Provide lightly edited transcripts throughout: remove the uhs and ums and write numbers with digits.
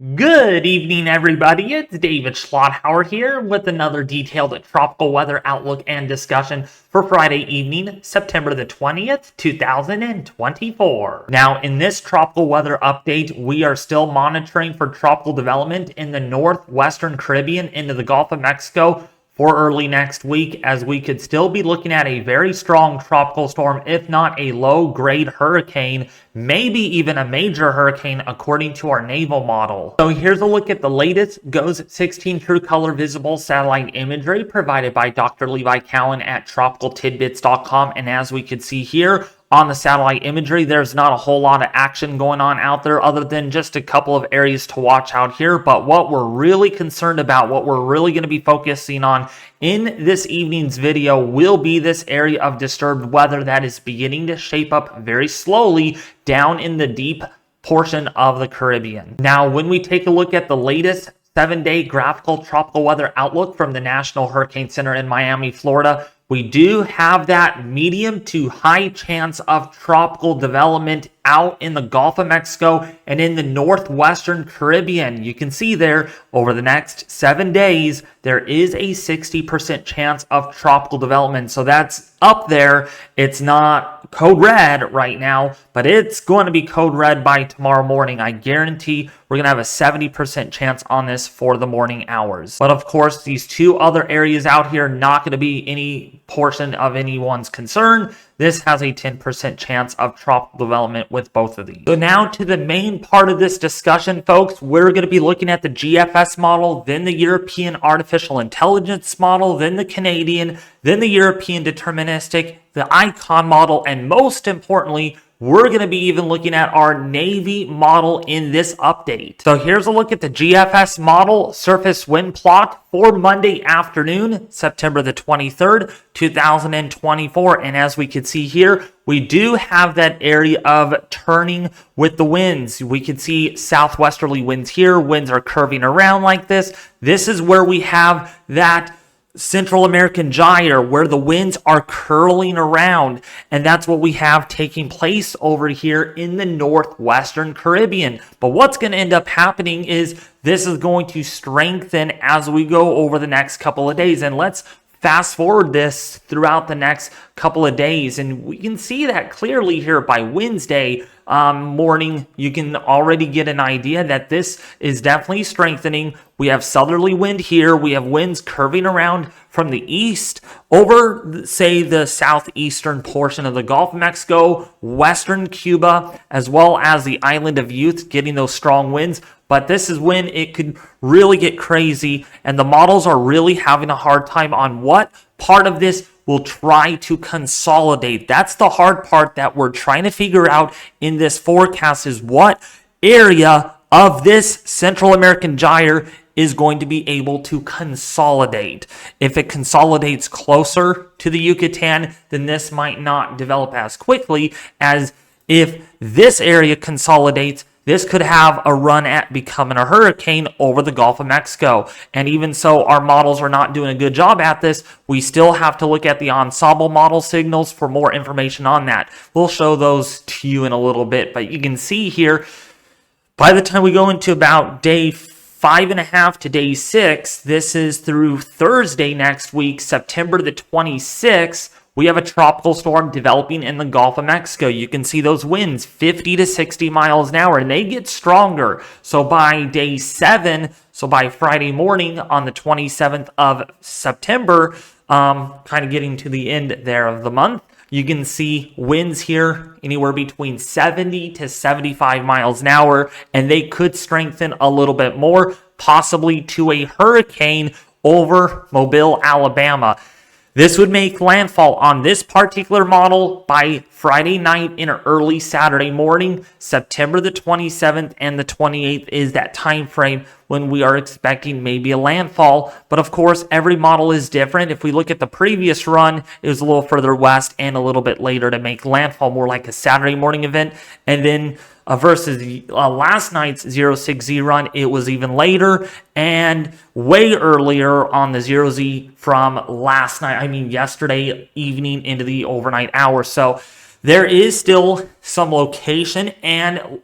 Good evening, everybody. It's David Schlotthauer here with another detailed tropical weather outlook and discussion for Friday evening, September the 20th, 2024. Now, in this tropical weather update, we are still monitoring for tropical development in the northwestern Caribbean into the Gulf of Mexico for early next week, as we could still be looking at a very strong tropical storm, if not a low-grade hurricane, maybe even a major hurricane, according to our naval model. So here's a look at the latest GOES 16 True Color Visible satellite imagery provided by Dr. Levi Cowan at tropicaltidbits.com. And as we can see here, on the satellite imagery, there's not a whole lot of action going on out there other than just a couple of areas to watch out here. But what we're really concerned about, what we're really going to be focusing on in this evening's video will be this area of disturbed weather that is beginning to shape up very slowly down in the deep portion of the Caribbean. Now, when we take a look at the latest 7-day graphical tropical weather outlook from the National Hurricane Center in Miami, Florida, we do have that medium to high chance of tropical development out in the Gulf of Mexico and in the northwestern Caribbean. You can see there over the next 7 days, there is a 60% chance of tropical development. So that's up there. It's not code red right now, but it's going to be code red by tomorrow morning. I guarantee we're going to have a 70% chance on this for the morning hours. But of course, these two other areas out here, not going to be any portion of anyone's concern. This has a 10% chance of tropical development with both of these. So now to the main part of this discussion, folks. We're going to be looking at the GFS model, then the European Artificial Intelligence model, then the Canadian, then the European Deterministic, the ICON model, and most importantly, we're going to be even looking at our Navy model in this update. So here's a look at the GFS model surface wind plot for Monday afternoon, September the 23rd, 2024. And as we can see here, we do have that area of turning with the winds. We can see southwesterly winds here. Winds are curving around like this. This is where we have that Central American gyre where the winds are curling around, and that's what we have taking place over here in the northwestern Caribbean. But what's going to end up happening is this is going to strengthen as we go over the next couple of days. And let's fast forward this throughout the next couple of days, and we can see that clearly here by Wednesday morning. You can already get an idea that this is definitely strengthening. We have southerly wind here. We have winds curving around from the east over, say, the southeastern portion of the Gulf of Mexico, western Cuba, as well as the island of Youth, getting those strong winds. But this is when it could really get crazy, and the models are really having a hard time on what part of this will try to consolidate. That's the hard part that we're trying to figure out in this forecast, is what area of this Central American gyre is going to be able to consolidate. If it consolidates closer to the Yucatan, then this might not develop as quickly as if this area consolidates. This could have a run at becoming a hurricane over the Gulf of Mexico. And even so, our models are not doing a good job at this. We still have to look at the ensemble model signals for more information on that. We'll show those to you in a little bit. But you can see here, by the time we go into about day 5.5 to day 6, this is through Thursday next week, September the 26th, we have a tropical storm developing in the Gulf of Mexico. You can see those winds 50 to 60 miles an hour, and they get stronger. So by day 7, so by Friday morning on the 27th of September, kind of getting to the end there of the month, you can see winds here anywhere between 70 to 75 miles an hour, and they could strengthen a little bit more, possibly to a hurricane over Mobile, Alabama. This would make landfall on this particular model by Friday night and early Saturday morning. September the 27th and the 28th is that time frame when we are expecting maybe a landfall. But of course, every model is different. If we look at the previous run, it was a little further west and a little bit later to make landfall, more like a Saturday morning event. And then versus last night's 0-6Z run, it was even later and way earlier on the 0Z from last night. I mean, yesterday evening into the overnight hours. So there is still some location and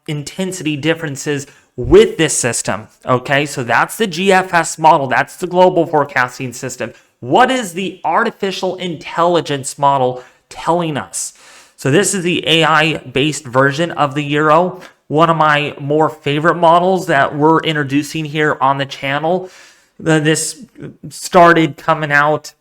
intensity differences with this system. Okay, so that's the GFS model. That's the global forecasting system. What is the artificial intelligence model telling us? So this is the AI-based version of the Euro. One of my more favorite models that we're introducing here on the channel. This started coming out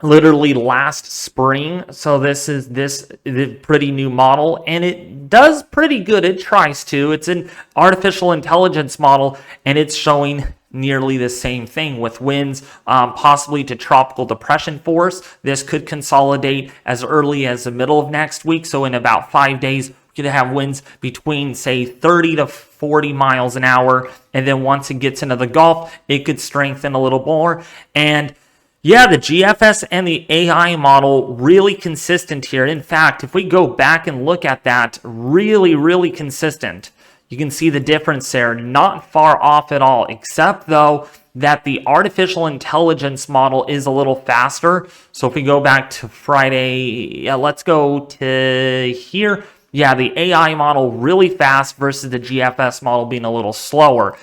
literally last spring. So this is the pretty new model, and it does pretty good. It tries to. It's an artificial intelligence model, and it's showing nearly the same thing with winds possibly to tropical depression force. This could consolidate as early as the middle of next week. So in about 5 days, we could have winds between, say, 30 to 40 miles an hour. And then once it gets into the Gulf, it could strengthen a little more. And yeah, the GFS and the AI model really consistent here. In fact, if we go back and look at that, really consistent. You can see the difference there, not far off at all, except though that the artificial intelligence model is a little faster. So if we go back to Friday, let's go to here. Yeah, the AI model really fast versus the GFS model being a little slower.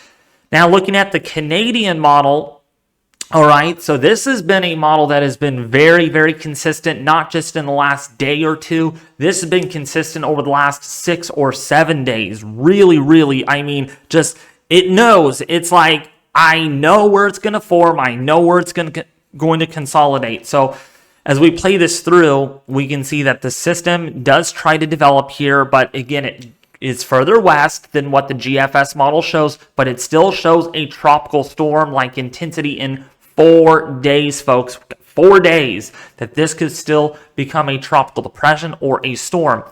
Now looking at the Canadian model, all right, so this has been a model that has been very consistent, not just in the last day or two. This has been consistent over the last 6 or 7 days. Really, I mean, just, it knows. It's like, I know where it's going to form. I know where it's going to consolidate. So as we play this through, we can see that the system does try to develop here, but again, it is further west than what the GFS model shows, but it still shows a tropical storm-like intensity in 4 days, folks. 4 days that this could still become a tropical depression or a storm.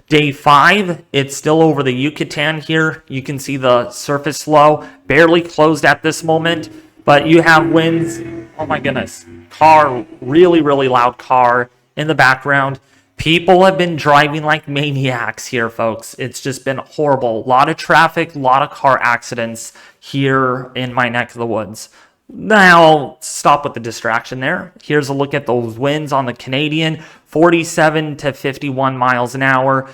Day 5, it's still over the Yucatan here. You can see the surface low, barely closed at this moment, but you have winds. Oh my goodness. Car, really loud car in the background. People have been driving like maniacs here, folks. It's just been horrible. A lot of traffic, a lot of car accidents here in my neck of the woods. Now, I'll stop with the distraction there. Here's a look at those winds on the Canadian, 47 to 51 miles an hour.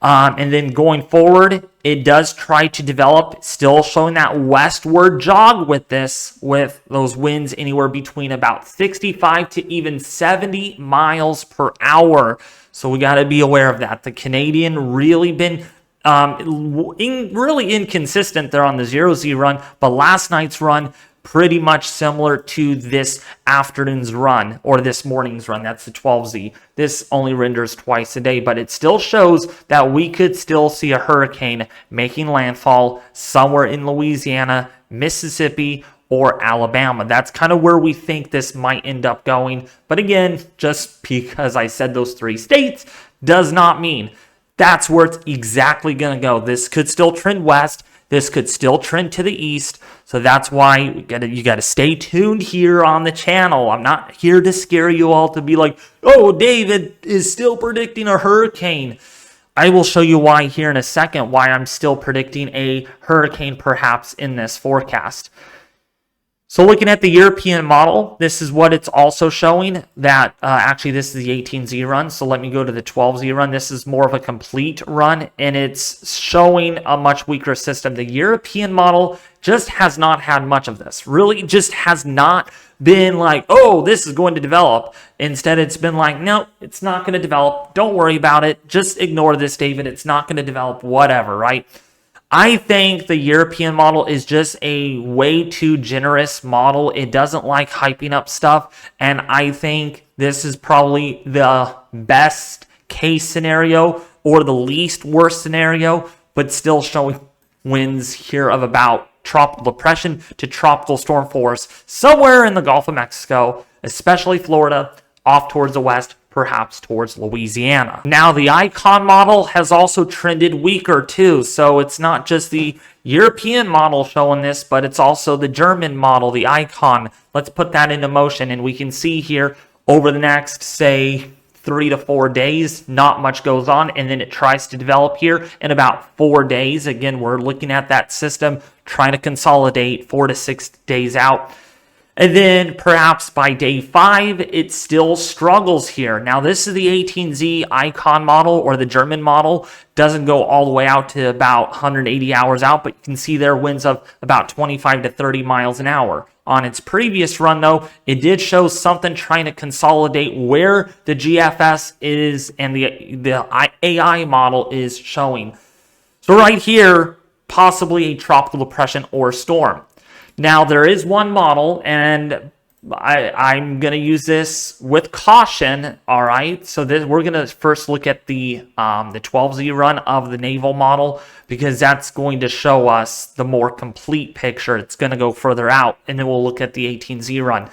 And then going forward, it does try to develop, still showing that westward jog with this, with those winds anywhere between about 65 to even 70 miles per hour. So we got to be aware of that. The Canadian really been really inconsistent there on the 0Z run, but last night's run pretty much similar to this afternoon's run or this morning's run. That's the 12Z. This only renders twice a day, but it still shows that we could still see a hurricane making landfall somewhere in Louisiana, Mississippi, or Alabama. That's kind of where we think this might end up going. But again, just because I said those 3 states does not mean that's where it's exactly going to go. This could still trend west. This could still trend to the east. So that's why you got to stay tuned here on the channel. I'm not here to scare you all to be like, oh, David is still predicting a hurricane. I will show you why here in a second, why I'm still predicting a hurricane perhaps in this forecast. So looking at the European model, this is what it's also showing, that actually this is the 18Z run. So let me go to the 12Z run. This is more of a complete run, and it's showing a much weaker system. The European model just has not had much of this. Really just has not been like, oh, this is going to develop. Instead, it's been like, no, it's not going to develop. Don't worry about it. Just ignore this, David. It's not going to develop, whatever, right? I think the European model is just a way too generous model. It doesn't like hyping up stuff. And I think this is probably the best case scenario or the least worst scenario, but still showing winds here of about tropical depression to tropical storm force somewhere in the Gulf of Mexico, especially Florida, off towards the west, perhaps towards Louisiana. Now, the icon model has also trended weaker too, so it's not just the European model showing this, but it's also the German model, the icon. Let's put that into motion, and we can see here over the next, say, 3 to 4 days, not much goes on, and then it tries to develop here in about 4 days. Again, we're looking at that system trying to consolidate 4 to 6 days out. And then perhaps by day 5, it still struggles here. Now, this is the 18Z icon model, or the German model. Doesn't go all the way out to about 180 hours out, but you can see there winds of about 25 to 30 miles an hour. On its previous run, though, it did show something trying to consolidate where the GFS is and the AI model is showing. So right here, possibly a tropical depression or storm. Now, there is one model, and I'm going to use this with caution, all right? So we're going to first look at the 12Z run of the naval model, because that's going to show us the more complete picture. It's going to go further out, and then we'll look at the 18Z run.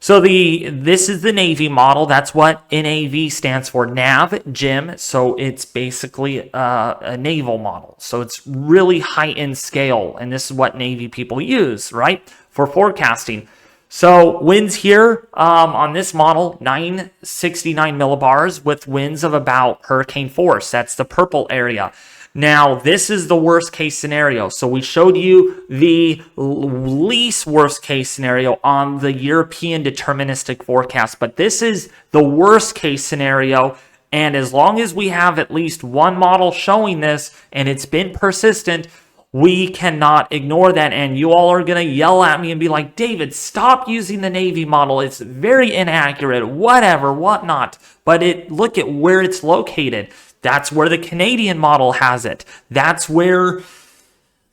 So this is the Navy model. That's what NAV stands for, nav, Jim. So it's basically a naval model. So it's really high-end scale, and this is what Navy people use, right, for forecasting. So winds here on this model, 969 millibars with winds of about hurricane force. That's the purple area. Now, this is the worst case scenario. So we showed you the least worst case scenario on the European deterministic forecast, but this is the worst case scenario. And as long as we have at least one model showing this and it's been persistent, we cannot ignore that. And you all are going to yell at me and be like, David, stop using the Navy model. It's very inaccurate, whatever, whatnot. But look at where it's located. That's where the Canadian model has it. That's where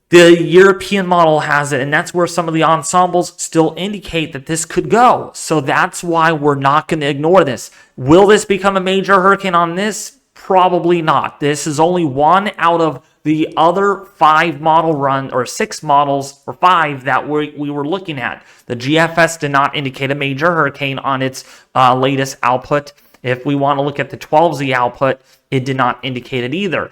the European model has it. And that's where some of the ensembles still indicate that this could go. So that's why we're not going to ignore this. Will this become a major hurricane on this? Probably not. This is only one out of the other 5 model run, or 6 models, or 5 that we were looking at. The GFS did not indicate a major hurricane on its latest output. If we want to look at the 12Z output, it did not indicate it either.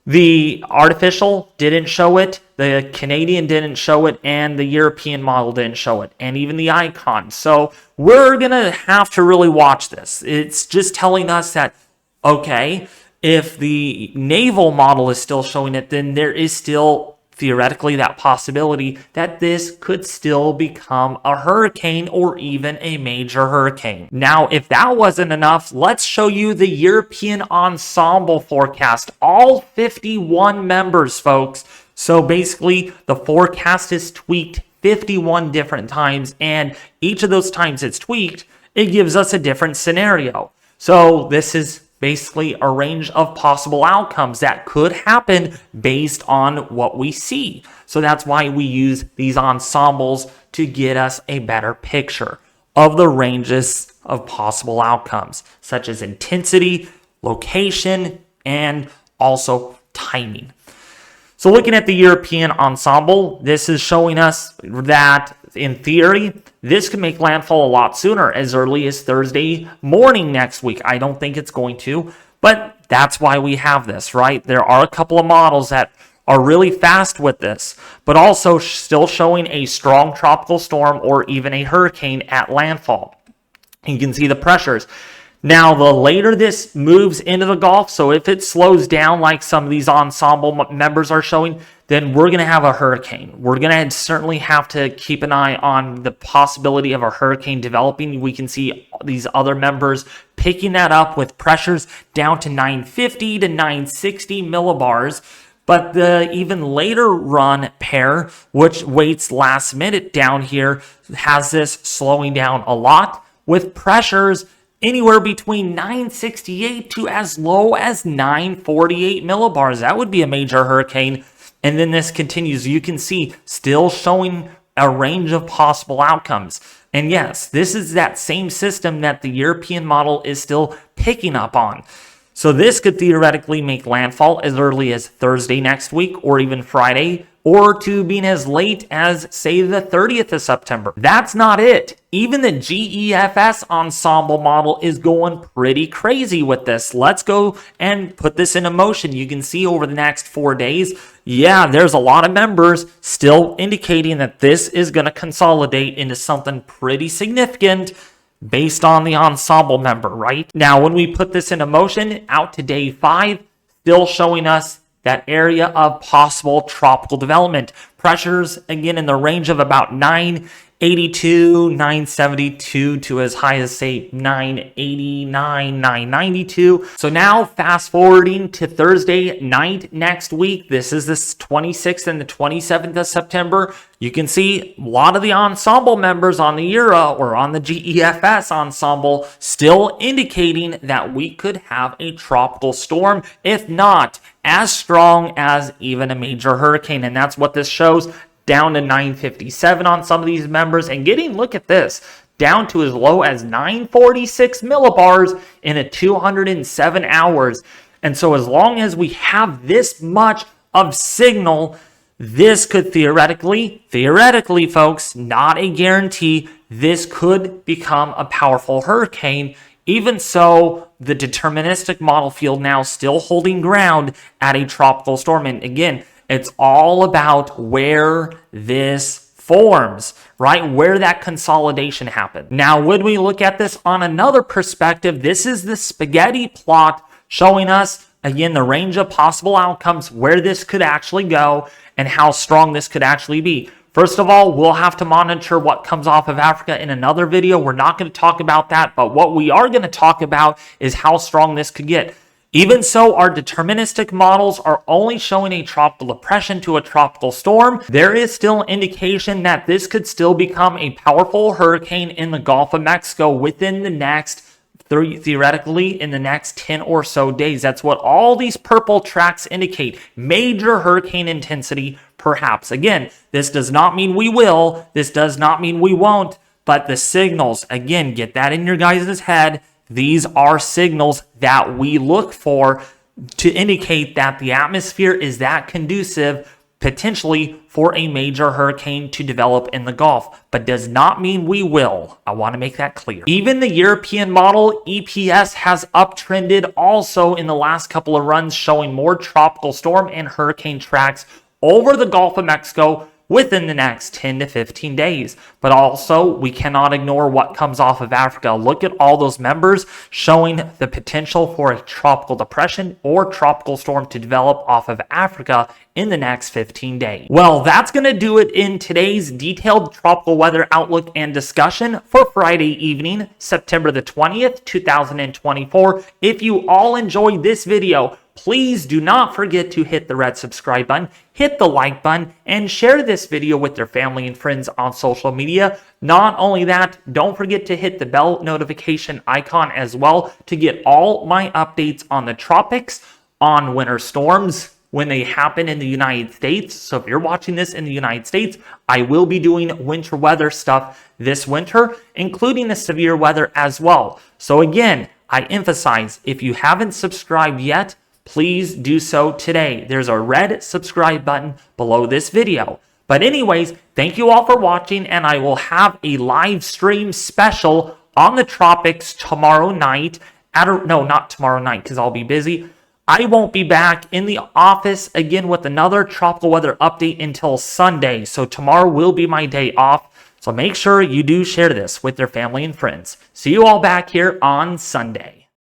The artificial didn't show it, the Canadian didn't show it, and the European model didn't show it, and even the icon. So we're going to have to really watch this. It's just telling us that, okay, if the naval model is still showing it, then there is still theoretically that possibility that this could still become a hurricane or even a major hurricane. Now, if that wasn't enough, let's show you the European ensemble forecast. All 51 members, folks. So basically, the forecast is tweaked 51 different times, and each of those times it's tweaked, it gives us a different scenario. So this is basically a range of possible outcomes that could happen based on what we see. So that's why we use these ensembles to get us a better picture of the ranges of possible outcomes, such as intensity, location, and also timing. So looking at the European ensemble, this is showing us that, in theory, this could make landfall a lot sooner, as early as Thursday morning next week. I don't think it's going to, but that's why we have this, right? There are a couple of models that are really fast with this, but also still showing a strong tropical storm or even a hurricane at landfall. You can see the pressures. Now, the later this moves into the Gulf, so if it slows down like some of these ensemble members are showing, then we're going to have a hurricane. We're going to certainly have to keep an eye on the possibility of a hurricane developing. We can see these other members picking that up with pressures down to 950 to 960 millibars. But the even later run pair, which waits last minute down here, has this slowing down a lot with pressures anywhere between 968 to as low as 948 millibars. That would be a major hurricane. And then this continues. You can see still showing a range of possible outcomes. And yes, this is that same system that the European model is still picking up on. So this could theoretically make landfall as early as Thursday next week, or even Friday, or to being as late as, say, the 30th of September. That's not it. Even the GEFS ensemble model is going pretty crazy with this. Let's go and put this into motion. You can see over the next 4 days, yeah, there's a lot of members still indicating that this is going to consolidate into something pretty significant based on the ensemble member, right? Now, when we put this into motion out to day 5, still showing us that area of possible tropical development. Pressures, again, in the range of about 980 982, 972 to as high as, say, 989, 992. So now fast forwarding to Thursday night next week. This is the 26th and the 27th of September. You can see a lot of the ensemble members on the ERA or on the GEFS ensemble still indicating that we could have a tropical storm, if not as strong as even a major hurricane. And that's what this shows, down to 957 on some of these members, and getting, look at this, down to as low as 946 millibars in a 207 hours. And so as long as we have this much of signal, this could theoretically, folks, not a guarantee, this could become a powerful hurricane. Even so, the deterministic model field now still holding ground at a tropical storm. And again, it's all about where this forms, right? Where that consolidation happened. Now, when we look at this on another perspective, this is the spaghetti plot showing us, again, the range of possible outcomes, where this could actually go and how strong this could actually be. First of all, we'll have to monitor what comes off of Africa in another video. We're not going to talk about that, but what we are going to talk about is how strong this could get. Even so, our deterministic models are only showing a tropical depression to a tropical storm. There is still indication that this could still become a powerful hurricane in the Gulf of Mexico within the next, theoretically, in the next 10 or so days. That's what all these purple tracks indicate. Major hurricane intensity, perhaps. Again, this does not mean we will. This does not mean we won't. But the signals, again, get that in your guys' head. These are signals that we look for to indicate that the atmosphere is that conducive potentially for a major hurricane to develop in the Gulf, but does not mean we will. I want to make that clear. Even the European model, EPS, has uptrended also in the last couple of runs, showing more tropical storm and hurricane tracks over the Gulf of Mexico within the next 10 to 15 days. But also, we cannot ignore what comes off of Africa. Look at all those members showing the potential for a tropical depression or tropical storm to develop off of Africa in the next 15 days. Well, that's going to do it in today's detailed tropical weather outlook and discussion for Friday evening, September the 20th, 2024. If you all enjoyed this video, please do not forget to hit the red subscribe button, hit the like button, and share this video with your family and friends on social media. Not only that, don't forget to hit the bell notification icon as well to get all my updates on the tropics, on winter storms when they happen in the United States. So if you're watching this in the United States, I will be doing winter weather stuff this winter, including the severe weather as well. So again, I emphasize, if you haven't subscribed yet, please do so today. There's a red subscribe button below this video. But anyways, thank you all for watching, and I will have a live stream special on the tropics tomorrow night. No, not tomorrow night, because I'll be busy. I won't be back in the office again with another tropical weather update until Sunday. So tomorrow will be my day off. So make sure you do share this with your family and friends. See you all back here on Sunday.